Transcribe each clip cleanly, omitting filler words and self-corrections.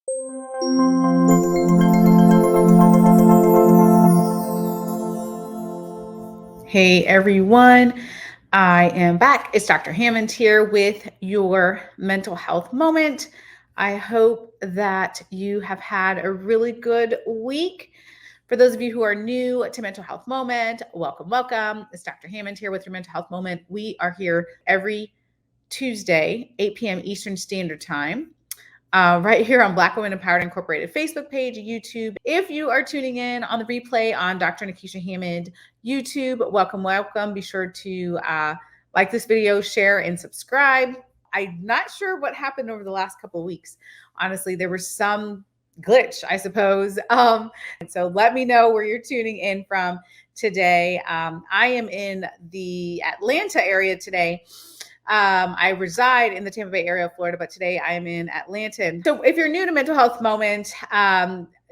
Hey everyone, I am back. It's Dr. Hammond here with your mental health moment. I hope that you have had a really good week. For those of you who are new to Mental Health Moment, welcome, welcome. It's Dr. Hammond here with your Mental Health Moment. We are here every Tuesday, 8 p.m. Eastern Standard Time. Right here on Black Women Empowered Incorporated Facebook page, YouTube. If you are tuning in on the replay on Dr.Nekeshia Hammond YouTube, welcome, welcome. Be sure to like this video, share, and subscribe. I'm not sure what happened over the last couple of weeks. Honestly, there was some glitch, I suppose. And so let me know where you're tuning in from today. I am in the Atlanta area today. I reside in the Tampa Bay area of Florida, but today I am in Atlanta. So if you're new to Mental Health Moment,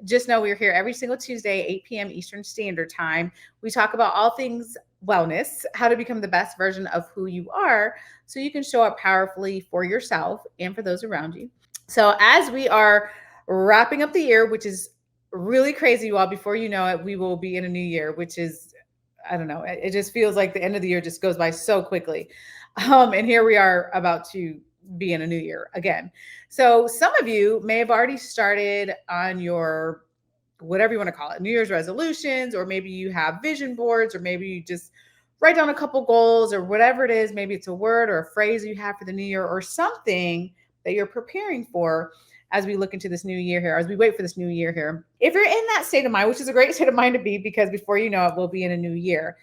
just know we're here every single Tuesday, 8 p.m. Eastern Standard Time. We talk about all things wellness, how to become the best version of who you are so you can show up powerfully for yourself and for those around you. So as we are wrapping up the year, which is really crazy, you all, before you know it, we will be in a new year, which is, I don't know, it just feels like the end of the year just goes by so quickly. And here we are about to be in a new year again. So some of you may have already started on your, whatever you want to call it, New Year's resolutions, or maybe you have vision boards, or maybe you just write down a couple goals or whatever it is. Maybe it's a word or a phrase you have for the new year or something that you're preparing for as we look into this new year here, as we wait for this new year here. If you're in that state of mind, which is a great state of mind to be, because before you know it, we'll be in a new year.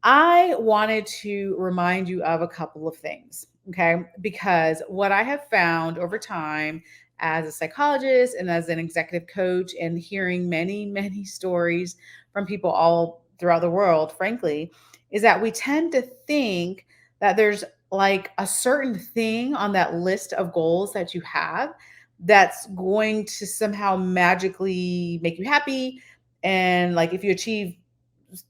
I wanted to remind you of a couple of things, okay? Because what I have found over time as a psychologist and as an executive coach, and hearing many, many stories from people all throughout the world, frankly, is that we tend to think that there's like a certain thing on that list of goals that you have that's going to somehow magically make you happy. And like if you achieve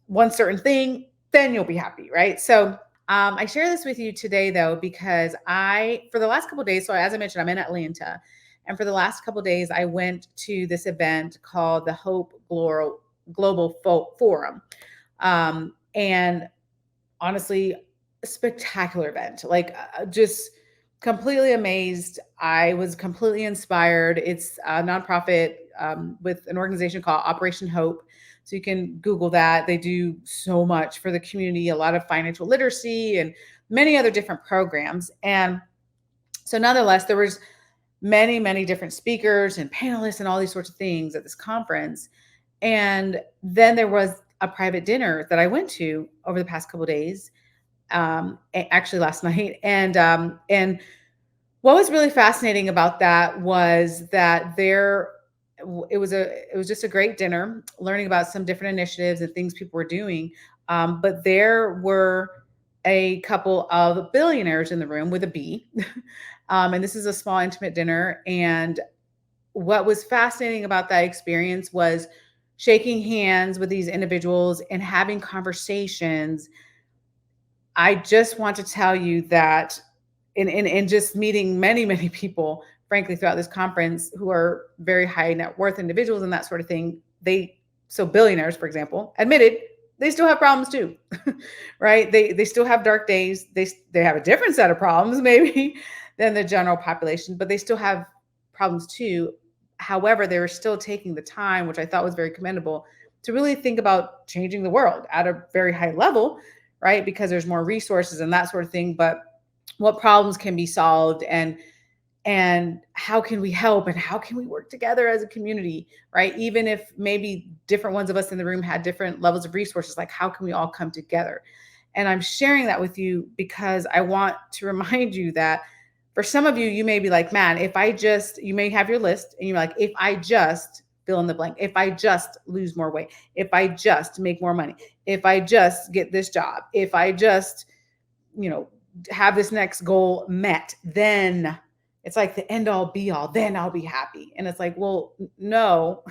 one certain thing, then you'll be happy, right? So I share this with you today, though, because for the last couple of days, so as I mentioned, I'm in Atlanta. And for the last couple of days, I went to this event called the Hope Global Forum. And honestly, a spectacular event, like just completely amazed. I was completely inspired. It's a nonprofit with an organization called Operation Hope. So you can Google that. They do so much for the community, a lot of financial literacy and many other different programs. And so nonetheless, there was many, many different speakers and panelists and all these sorts of things at this conference. And then there was a private dinner that I went to over the past couple of days, actually last night. And what was really fascinating about that was that it was just a great dinner, learning about some different initiatives and things people were doing. But there were a couple of billionaires in the room with a B. And this is a small, intimate dinner. And what was fascinating about that experience was shaking hands with these individuals and having conversations. I just want to tell you that in just meeting many, many people, frankly, throughout this conference who are very high net worth individuals and that sort of thing, so billionaires, for example, admitted they still have problems too, right? They still have dark days. They have a different set of problems maybe than the general population, but they still have problems too. However, they were still taking the time, which I thought was very commendable, to really think about changing the world at a very high level, right? Because there's more resources and that sort of thing, but what problems can be solved, and how can we help, and how can we work together as a community, right? Even if maybe different ones of us in the room had different levels of resources, like how can we all come together? And I'm sharing that with you because I want to remind you that for some of you, you may be like, man, you may have your list and you're like, if I just fill in the blank, if I just lose more weight, if I just make more money, if I just get this job, if I just, have this next goal met, then it's like the end all be all, then I'll be happy. And it's like, well, no,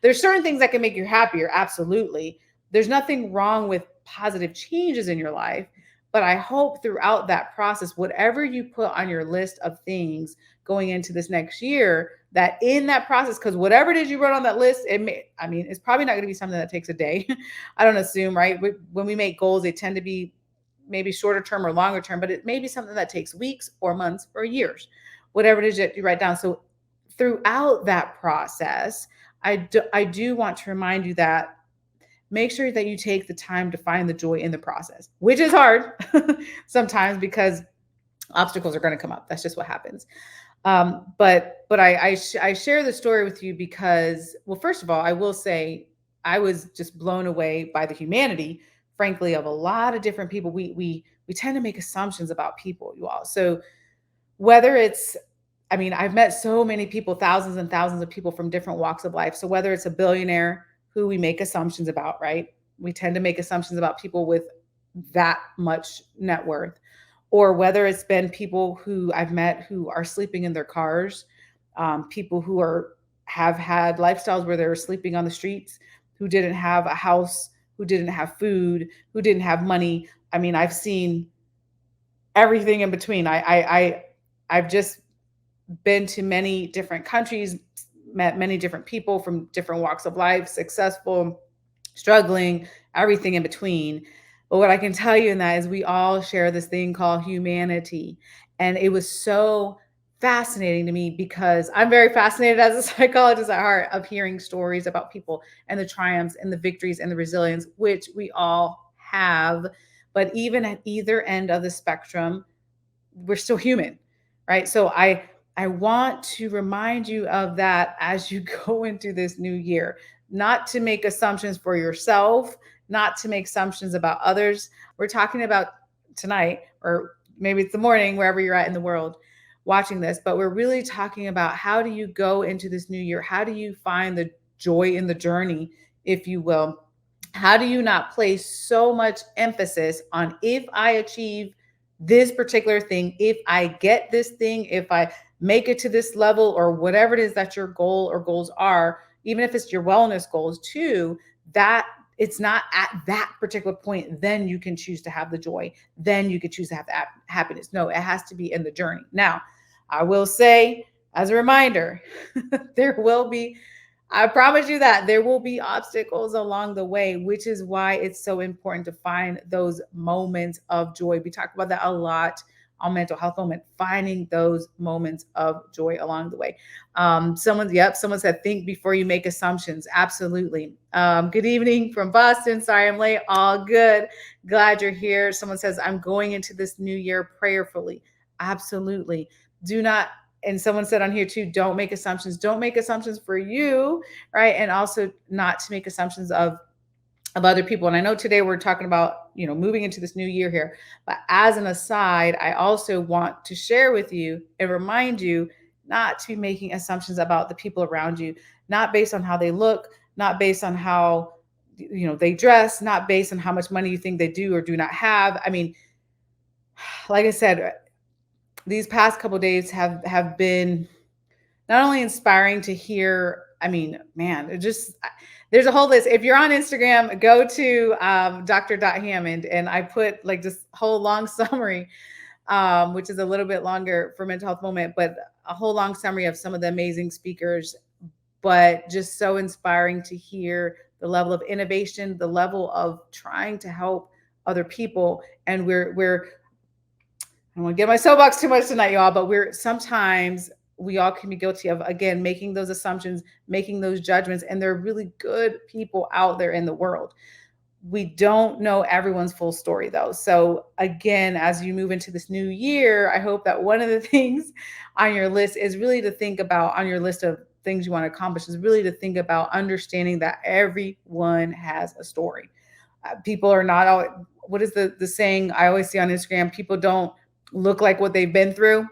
there's certain things that can make you happier. Absolutely. There's nothing wrong with positive changes in your life, But I hope throughout that process, whatever you put on your list of things going into this next year, that in that process, because whatever it is you wrote on that list, it's probably not going to be something that takes a day. I don't assume, right? When we make goals, they tend to be maybe shorter term or longer term, but it may be something that takes weeks or months or years, whatever it is that you write down. So throughout that process, I do want to remind you that make sure that you take the time to find the joy in the process, which is hard sometimes because obstacles are going to come up. That's just what happens. But I share the story with you because, well, first of all, I will say I was just blown away by the humanity, frankly, of a lot of different people. We tend to make assumptions about people, you all. So whether it's I've met so many people, thousands and thousands of people from different walks of life. So whether it's a billionaire who we make assumptions about, right? We tend to make assumptions about people with that much net worth, or whether it's been people who I've met who are sleeping in their cars, people who have had lifestyles where they're sleeping on the streets, who didn't have a house, who didn't have food, who didn't have money. I've seen everything in between. I've just been to many different countries, met many different people from different walks of life, successful, struggling, everything in between. But what I can tell you in that is we all share this thing called humanity. And it was so fascinating to me because I'm very fascinated as a psychologist at heart of hearing stories about people and the triumphs and the victories and the resilience, which we all have. But even at either end of the spectrum, we're still human, right? So I want to remind you of that as you go into this new year, not to make assumptions for yourself, not to make assumptions about others. We're talking about tonight, or maybe it's the morning, wherever you're at in the world watching this, but we're really talking about how do you go into this new year? How do you find the joy in the journey, if you will? How do you not place so much emphasis on if I achieve this particular thing, if I get this thing, if I make it to this level, or whatever it is that your goal or goals are, even if it's your wellness goals too, that it's not at that particular point, then you can choose to have the joy, then you can choose to have the happiness. No, it has to be in the journey. Now, I will say, as a reminder, there will be, I promise you that there will be obstacles along the way, which is why it's so important to find those moments of joy. We talk about that a lot on Mental Health Moment, finding those moments of joy along the way. Someone said, think before you make assumptions. Absolutely. Good evening from Boston. Sorry I'm late. All good. Glad you're here. Someone says, I'm going into this new year prayerfully. Absolutely. Do not, and someone said on here too, don't make assumptions. Don't make assumptions for you, right? And also not to make assumptions of other people. And I know today we're talking about, moving into this new year here, but as an aside, I also want to share with you and remind you not to be making assumptions about the people around you, not based on how they look, not based on how, they dress, not based on how much money you think they do or do not have. Like I said, these past couple of days have been not only inspiring to hear. Man, it just, there's a whole list. If you're on Instagram, go to Dr.Hammond, and I put like this whole long summary, which is a little bit longer for Mental Health Moment, but a whole long summary of some of the amazing speakers. But just so inspiring to hear the level of innovation, the level of trying to help other people. And I don't want to get my soapbox too much tonight, y'all, but we all can be guilty of, again, making those assumptions, making those judgments. And there are really good people out there in the world. We don't know everyone's full story, though. So again, as you move into this new year, I hope that one of the things on your list is really to think about, on your list of things you want to accomplish, is really to think about understanding that everyone has a story. People are not all, what is the saying I always see on Instagram? People don't look like what they've been through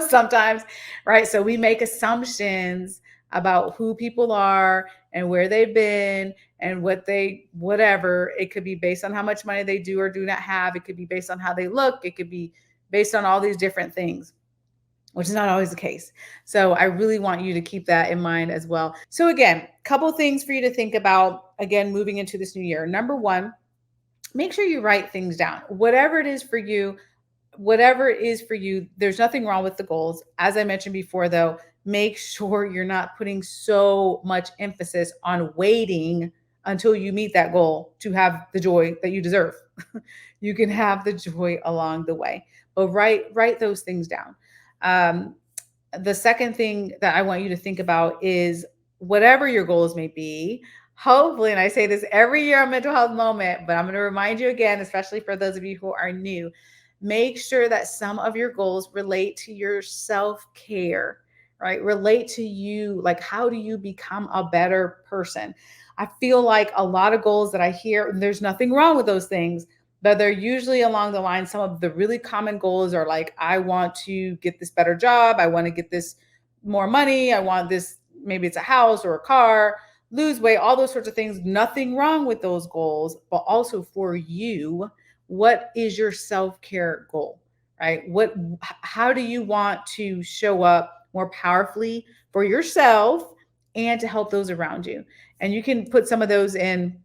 sometimes, right? So we make assumptions about who people are and where they've been and whatever. It could be based on how much money they do or do not have. It could be based on how they look. It could be based on all these different things, which is not always the case. So I really want you to keep that in mind as well. So again, couple things for you to think about, again, moving into this new year. Number one, make sure you write things down. Whatever it is for you, there's nothing wrong with the goals. As I mentioned before, though, make sure you're not putting so much emphasis on waiting until you meet that goal to have the joy that you deserve. You can have the joy along the way, but write those things down. Um, the second thing that I want you to think about is whatever your goals may be. Hopefully, and I say this every year on Mental Health Moment, but I'm going to remind you again, especially for those of you who are new, make sure that some of your goals relate to your self care, right? Relate to you. Like, how do you become a better person? I feel like a lot of goals that I hear, and there's nothing wrong with those things, but they're usually along the line. Some of the really common goals are like, I want to get this better job. I want to get this more money. I want this, maybe it's a house or a car, lose weight, all those sorts of things. Nothing wrong with those goals, but also for you, what is your self-care goal, right? How do you want to show up more powerfully for yourself and to help those around you? And you can put some of those in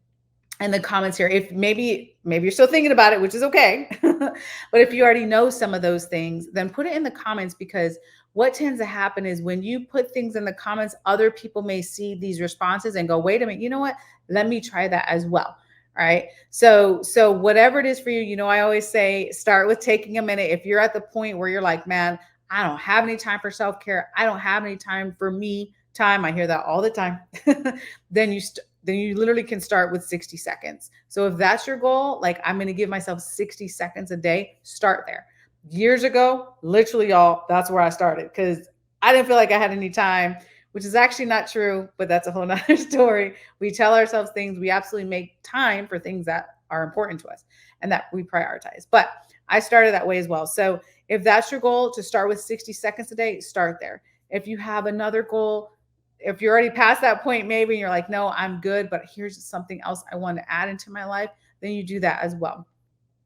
the comments here. If maybe you're still thinking about it, which is okay. But if you already know some of those things, then put it in the comments, because what tends to happen is when you put things in the comments, other people may see these responses and go, wait a minute, you know what? Let me try that as well. All right. So whatever it is for you, I always say start with taking a minute. If you're at the point where you're like, man, I don't have any time for self-care, I don't have any time for me time, I hear that all the time. Then you literally can start with 60 seconds. So if that's your goal, like I'm going to give myself 60 seconds a day, start there. Years ago, literally, y'all, that's where I started because I didn't feel like I had any time, which is actually not true, but that's a whole nother story. We tell ourselves things, we absolutely make time for things that are important to us and that we prioritize. But I started that way as well. So if that's your goal, to start with 60 seconds a day, start there. If you have another goal, if you're already past that point, maybe you're like, no, I'm good, but here's something else I want to add into my life, then you do that as well.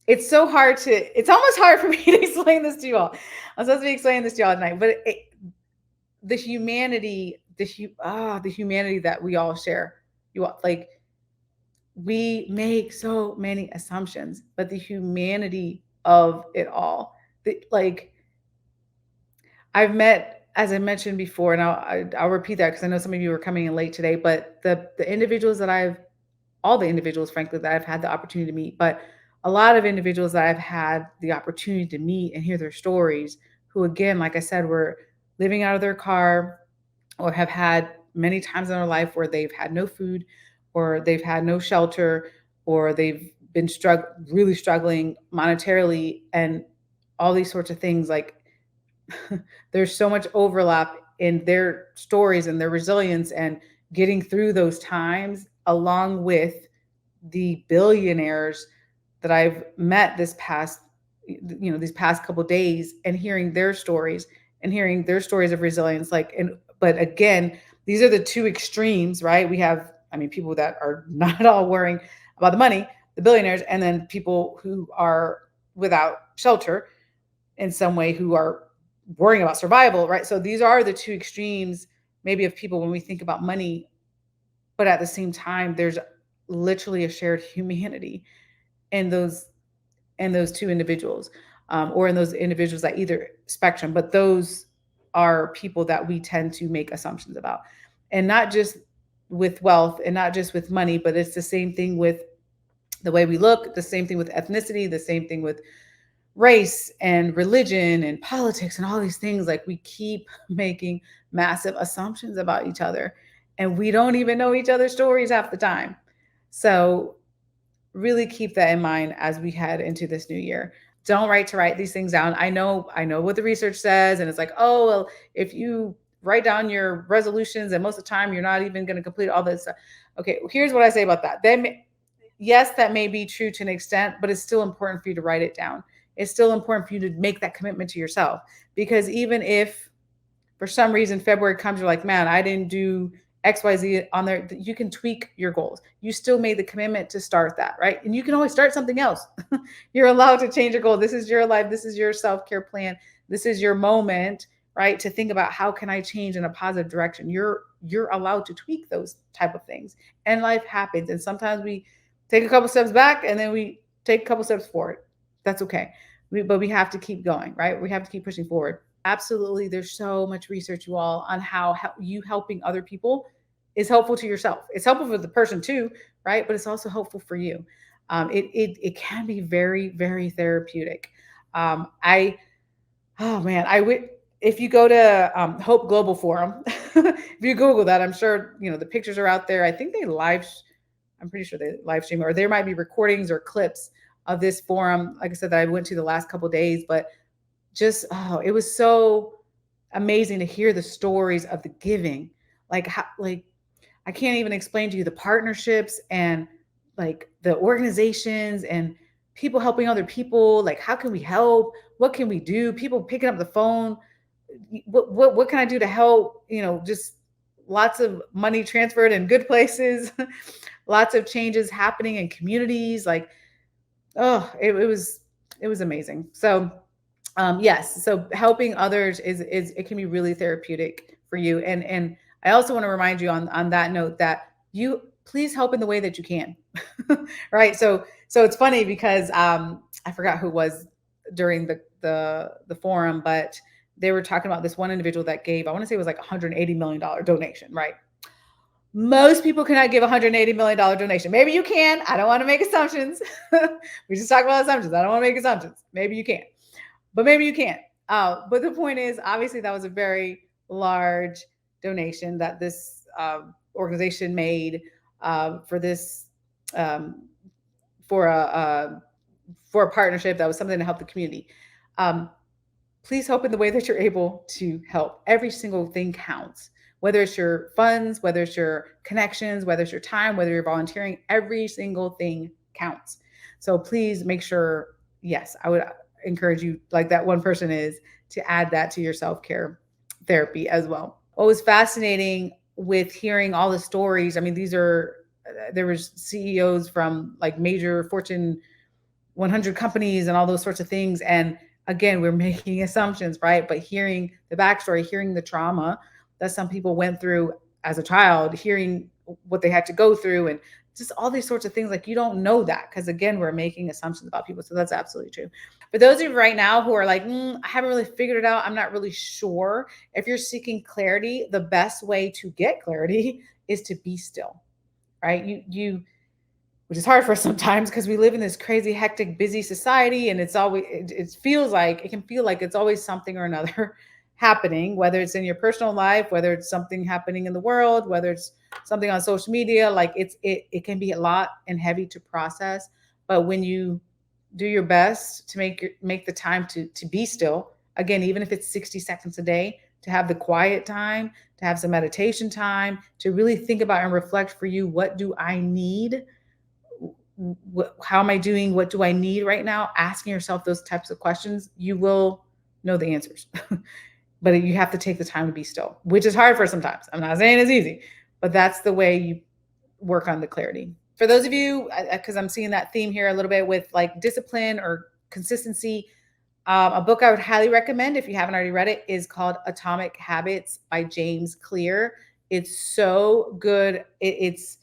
It's almost hard for me to explain this to you all. I'm supposed to be explaining this to you all tonight, but the humanity, the humanity that we all share, like, we make so many assumptions, but the humanity of it all, like, as I mentioned before, and I'll repeat that because I know some of you are coming in late today, but the individuals all the individuals, frankly, that I've had the opportunity to meet, but a lot of individuals that I've had the opportunity to meet and hear their stories, who, again, like I said, were living out of their car or have had many times in their life where they've had no food or they've had no shelter or they've been really struggling monetarily and all these sorts of things. Like, there's so much overlap in their stories and their resilience and getting through those times, along with the billionaires that I've met these past couple of days, and hearing their stories of resilience. But again, these are the two extremes, right? We have, people that are not all worrying about the money, the billionaires, and then people who are without shelter in some way, who are worrying about survival, right? So these are the two extremes, maybe, of people when we think about money, but at the same time, there's literally a shared humanity in those two individuals, or in those individuals at either spectrum. But those are people that we tend to make assumptions about, and not just with wealth and not just with money, but it's the same thing with the way we look, the same thing with ethnicity, the same thing with race and religion and politics and all these things. Like, we keep making massive assumptions about each other, and we don't even know each other's stories half the time. So really keep that in mind as we head into this new year. Don't write these things down. I know what the research says, and it's like, oh, well, if you write down your resolutions, and most of the time you're not even going to complete all this stuff. Okay, here's what I say about that. Yes, that may be true to an extent, but it's still important for you to write it down. It's still important for you to make that commitment to yourself, because even if for some reason February comes, you're like, man, I didn't do XYZ on there, you can tweak your goals. You still made the commitment to start that, right? And you can always start something else. You're allowed to change your goal. This is your life. This is your self-care plan. This is your moment, right? To think about, how can I change in a positive direction? You're allowed to tweak those type of things. And life happens. And sometimes we take a couple steps back, and then we take a couple steps forward. That's okay. But we have to keep going, right? We have to keep pushing forward. Absolutely. There's so much research, you all, on how you helping other people is helpful to yourself. It's helpful for the person too, right? But it's also helpful for you. It can be very, very therapeutic. I Oh man, I would if you go to Hope Global Forum, if you Google that, I'm sure the pictures are out there. I think they live. I'm pretty sure they live stream, or there might be recordings or clips of this forum. Like I said, that I went to the last couple of days, but just it was so amazing to hear the stories of the giving. Like how, like I can't even explain to you the partnerships and like the organizations and people helping other people. Like, how can we help? What can we do? People picking up the phone. What can I do to help? Just lots of money transferred in good places, lots of changes happening in communities. Like, it was amazing. So yes, so helping others is it can be really therapeutic for you. And I also want to remind you on that note that you please help in the way that you can. Right? So it's funny because I forgot who it was during the forum, but they were talking about this one individual that gave, I want to say it was like $180 million donation, right? Most people cannot give $180 million donation. Maybe you can. I don't want to make assumptions. We just talk about assumptions. I don't want to make assumptions. Maybe you can, but maybe you can't. But the point is, obviously, that was a very large donation that this organization made for this um, for a partnership that was something to help the community. Um, Please help in the way that you're able to help. Every single thing counts. Whether it's your funds, whether it's your connections, whether it's your time, whether you're volunteering, every single thing counts. So please make sure, yes, I would encourage you, like that one person is, to add that to your self care therapy as well. What was fascinating with hearing all the stories, I mean, there was CEOs from like major Fortune 100 companies and all those sorts of things. And again, we're making assumptions, right? But hearing the backstory, hearing the trauma that some people went through as a child, hearing what they had to go through, and just all these sorts of things, like you don't know that because again, we're making assumptions about people. So that's absolutely true. For those of you right now who are like, I haven't really figured it out, I'm not really sure. If you're seeking clarity, the best way to get clarity is to be still, right? You which is hard for us sometimes because we live in this crazy, hectic, busy society, and it can feel like it's always something or another happening, whether it's in your personal life, whether it's something happening in the world, whether it's something on social media. Like it can be a lot and heavy to process. But when you do your best to make the time to be still, again, even if it's 60 seconds a day, to have the quiet time, to have some meditation time, to really think about and reflect for you, what do I need? How am I doing? What do I need right now? Asking yourself those types of questions, you will know the answers. But you have to take the time to be still, which is hard for sometimes. I'm not saying it's easy, but that's the way you work on the clarity. For those of you, because I'm seeing that theme here a little bit with like discipline or consistency, a book I would highly recommend if you haven't already read it is called Atomic Habits by James Clear. It's so good. It's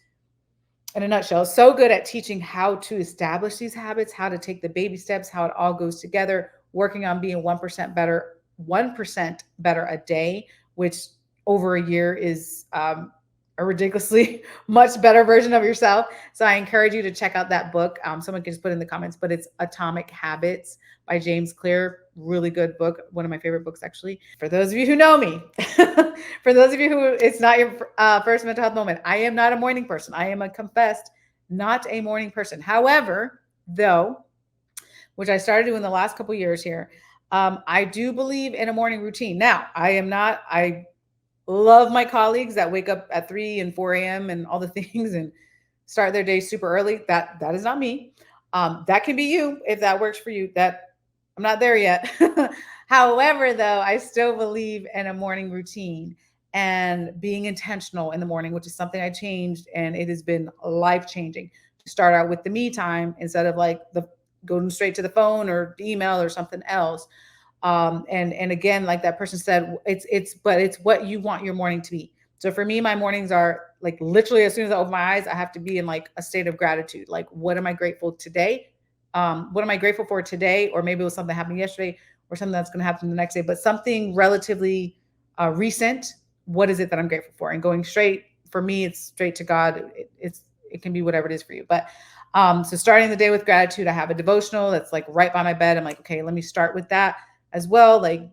in a nutshell, so good at teaching how to establish these habits, how to take the baby steps, how it all goes together, working on being 1% better a day, which over a year is a ridiculously much better version of yourself. So I encourage you to check out that book. Someone can just put in the comments, but it's Atomic Habits by James Clear. Really good book. One of my favorite books, actually. For those of you who know me, for those of you who it's not your first mental health moment, I am not a morning person. I am a confessed not a morning person. However, though, which I started doing the last couple years here, I do believe in a morning routine. Now, I love my colleagues that wake up at 3 and 4 a.m. and all the things and start their day super early. That is not me. That can be you if that works for you. That I'm not there yet. However, though, I still believe in a morning routine and being intentional in the morning, which is something I changed, and it has been life changing to start out with the me time instead of like the going straight to the phone or email or something else. And again, like that person said, it's what you want your morning to be. So for me, my mornings are like literally as soon as I open my eyes, I have to be in like a state of gratitude. Like, what am I grateful today what am I grateful for today? Or maybe it was something happening yesterday or something that's going to happen the next day, but something relatively recent. What is it that I'm grateful for? And going straight, for me, it's straight to God. It can be whatever it is for you. But so starting the day with gratitude, I have a devotional that's like right by my bed. I'm like, okay, let me start with that as well. Like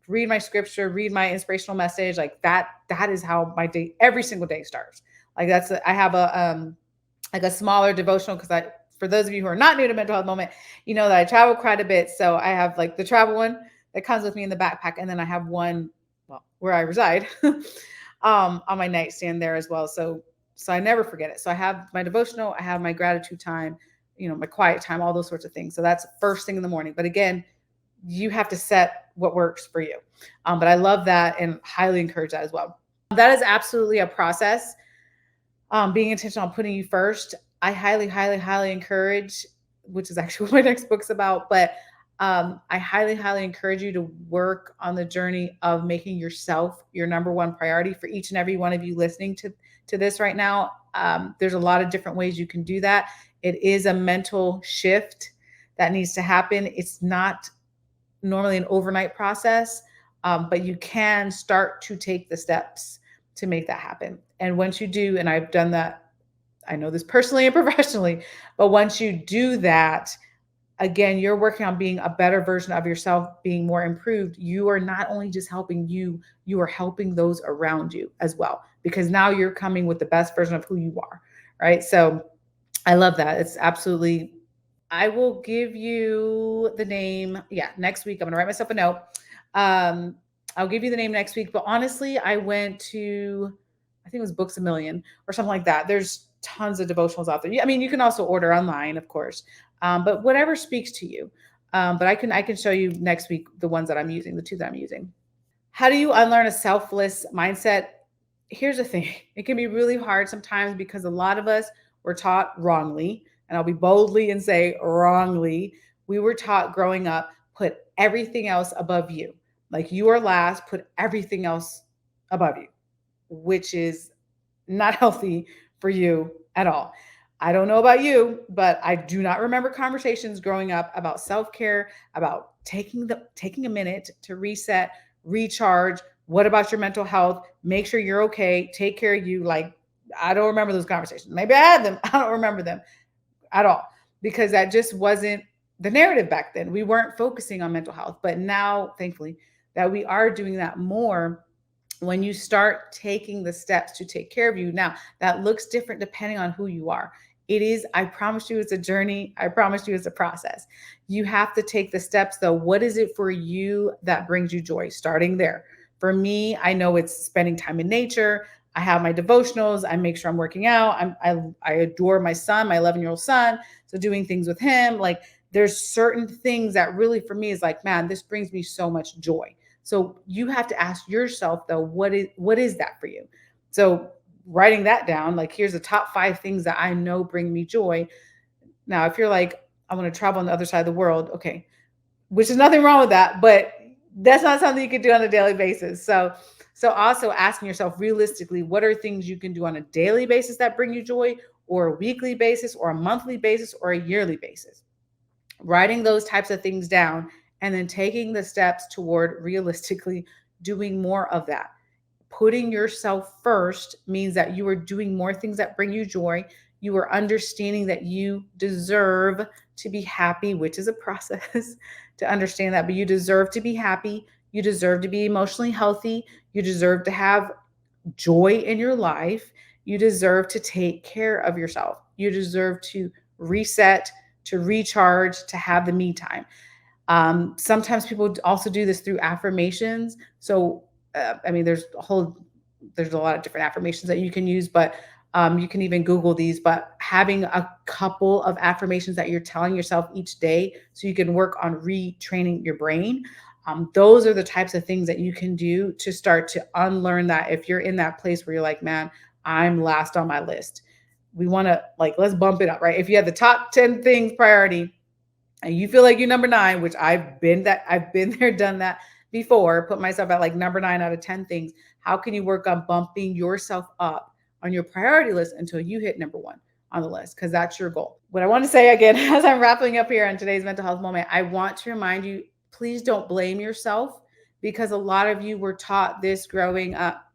read my scripture, read my inspirational message. Like that is how my day, every single day starts. Like I have like a smaller devotional because for those of you who are not new to mental health moment, you know that I travel quite a bit. So I have like the travel one that comes with me in the backpack. And then I have one, well, where I reside on my nightstand there as well. So I never forget it. So I have my devotional, I have my gratitude time, my quiet time, all those sorts of things. So that's first thing in the morning. But again, you have to set what works for you. But I love that and highly encourage that as well. That is absolutely a process. Being intentional on putting you first. I highly, highly, highly encourage, which is actually what my next book's about, but I highly, highly encourage you to work on the journey of making yourself your number one priority. For each and every one of you listening to this right now, there's a lot of different ways you can do that. It is a mental shift that needs to happen. It's not normally an overnight process, but you can start to take the steps to make that happen. And once you do, and I've done that, I know this personally and professionally, but once you do that, again, you're working on being a better version of yourself, being more improved. You are not only just helping you are helping those around you as well, because now you're coming with the best version of who you are, right? So I love that. It's absolutely, I will give you the name. Yeah, next week. I'm going to write myself a note. I'll give you the name next week. But honestly, I went to, I think it was Books A Million or something like that. There's tons of devotionals out there. I mean, you can also order online, of course, but whatever speaks to you. But I can show you next week the ones that I'm using, the two that I'm using. How do you unlearn a selfless mindset? Here's the thing. It can be really hard sometimes because a lot of us were taught wrongly, and I'll be boldly and say wrongly. We were taught growing up, put everything else above you. Like you are last, put everything else above you, which is not healthy for you at all. I don't know about you, but I do not remember conversations growing up about self-care, about taking a minute to reset, recharge. What about your mental health? Make sure you're okay. Take care of you. Like, I don't remember those conversations. Maybe I had them. I don't remember them at all because that just wasn't the narrative back then. We weren't focusing on mental health, but now, thankfully, that we are doing that more. When you start taking the steps to take care of you, now that looks different depending on who you are. It is, I promise you, it's a journey. I promise you, it's a process. You have to take the steps though. What is it for you that brings you joy? Starting there. For me, I know it's spending time in nature. I have my devotionals. I make sure I'm working out. I adore my son, my 11-year-old son. So doing things with him, like there's certain things that really for me is like, man, this brings me so much joy. So you have to ask yourself though, what is that for you? So writing that down, like here's the top 5 things that I know bring me joy. Now, if you're like, I want to travel on the other side of the world, okay, which is nothing wrong with that, but that's not something you can do on a daily basis. So also asking yourself realistically, what are things you can do on a daily basis that bring you joy, or a weekly basis, or a monthly basis, or a yearly basis? Writing those types of things down and then taking the steps toward realistically doing more of that. Putting yourself first means that you are doing more things that bring you joy. You are understanding that you deserve to be happy, which is a process to understand that, but you deserve to be happy. You deserve to be emotionally healthy. You deserve to have joy in your life. You deserve to take care of yourself. You deserve to reset, to recharge, to have the me time. Sometimes people also do this through affirmations. So, I mean, there's a lot of different affirmations that you can use, but you can even Google these. But having a couple of affirmations that you're telling yourself each day so you can work on retraining your brain. Those are the types of things that you can do to start to unlearn that. If you're in that place where you're like, man, I'm last on my list. We want to let's bump it up, right? If you have the top 10 things priority, and you feel like you're number 9, which I've been there, done that before, put myself at number 9 out of 10 things. How can you work on bumping yourself up on your priority list until you hit number 1 on the list because that's your goal. What I want to say again, as I'm wrapping up here on today's mental health moment, I want to remind you, please don't blame yourself because a lot of you were taught this growing up.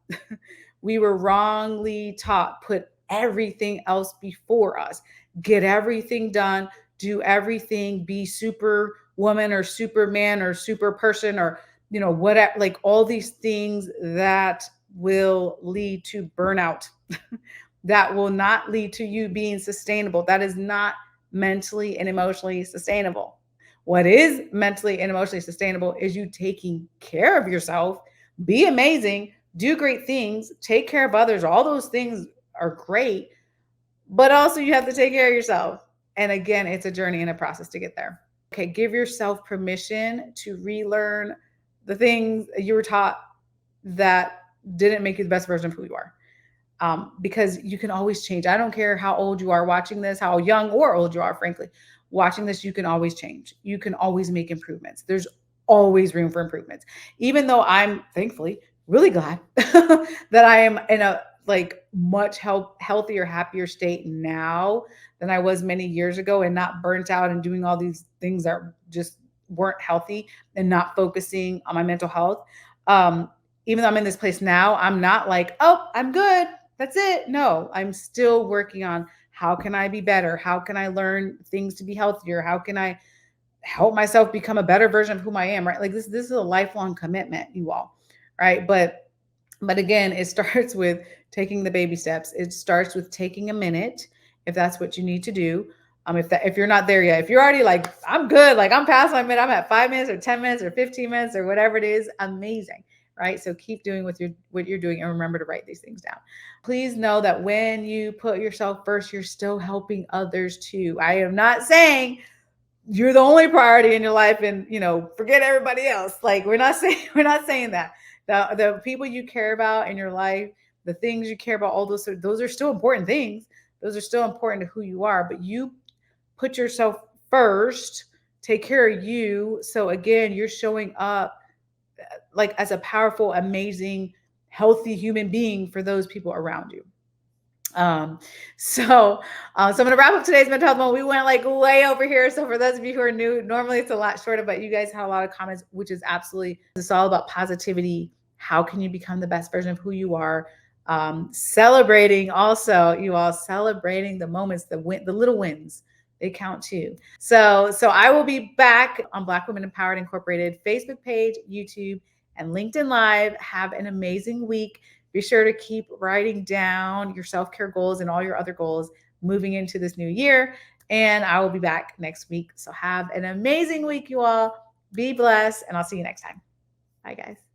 We were wrongly taught, put everything else before us, get everything done, do everything, be super woman or superman or super person or, whatever, like all these things that will lead to burnout, that will not lead to you being sustainable. That is not mentally and emotionally sustainable. What is mentally and emotionally sustainable is you taking care of yourself, be amazing, do great things, take care of others. All those things are great, but also you have to take care of yourself. And again, it's a journey and a process to get there. Okay, give yourself permission to relearn the things you were taught that didn't make you the best version of who you are. Because you can always change. I don't care how old you are watching this, how young or old you are, frankly, watching this, you can always change. You can always make improvements. There's always room for improvements. Even though I'm thankfully really glad that I am in a much healthier, happier state now than I was many years ago and not burnt out and doing all these things that just weren't healthy and not focusing on my mental health. Even though I'm in this place now, I'm not like, oh, I'm good, that's it. No, I'm still working on how can I be better? How can I learn things to be healthier? How can I help myself become a better version of who I am, right? Like this is a lifelong commitment, you all, right? But again, it starts with taking the baby steps. It starts with taking a minute if that's what you need to do. If you're not there yet, if you're already like, I'm good, like I'm past my minute, I'm at 5 minutes or 10 minutes or 15 minutes or whatever it is, amazing. Right? So keep doing what you're doing and remember to write these things down. Please know that when you put yourself first, you're still helping others too. I am not saying you're the only priority in your life and forget everybody else. Like we're not saying that. The people you care about in your life, the things you care about, all those are still important things. Those are still important to who you are, but you put yourself first, take care of you. So again, you're showing up like as a powerful, amazing, healthy human being for those people around you. So I'm going to wrap up today's mental health moment. We went like way over here. So for those of you who are new, normally it's a lot shorter, but you guys had a lot of comments, which is absolutely, it's all about positivity. How can you become the best version of who you are? Celebrating also, you all celebrating the moments, the little wins, they count too. So I will be back on Black Women Empowered Incorporated Facebook page, YouTube, and LinkedIn Live. Have an amazing week. Be sure to keep writing down your self-care goals and all your other goals moving into this new year. And I will be back next week. So have an amazing week, you all. Be blessed, and I'll see you next time. Bye, guys.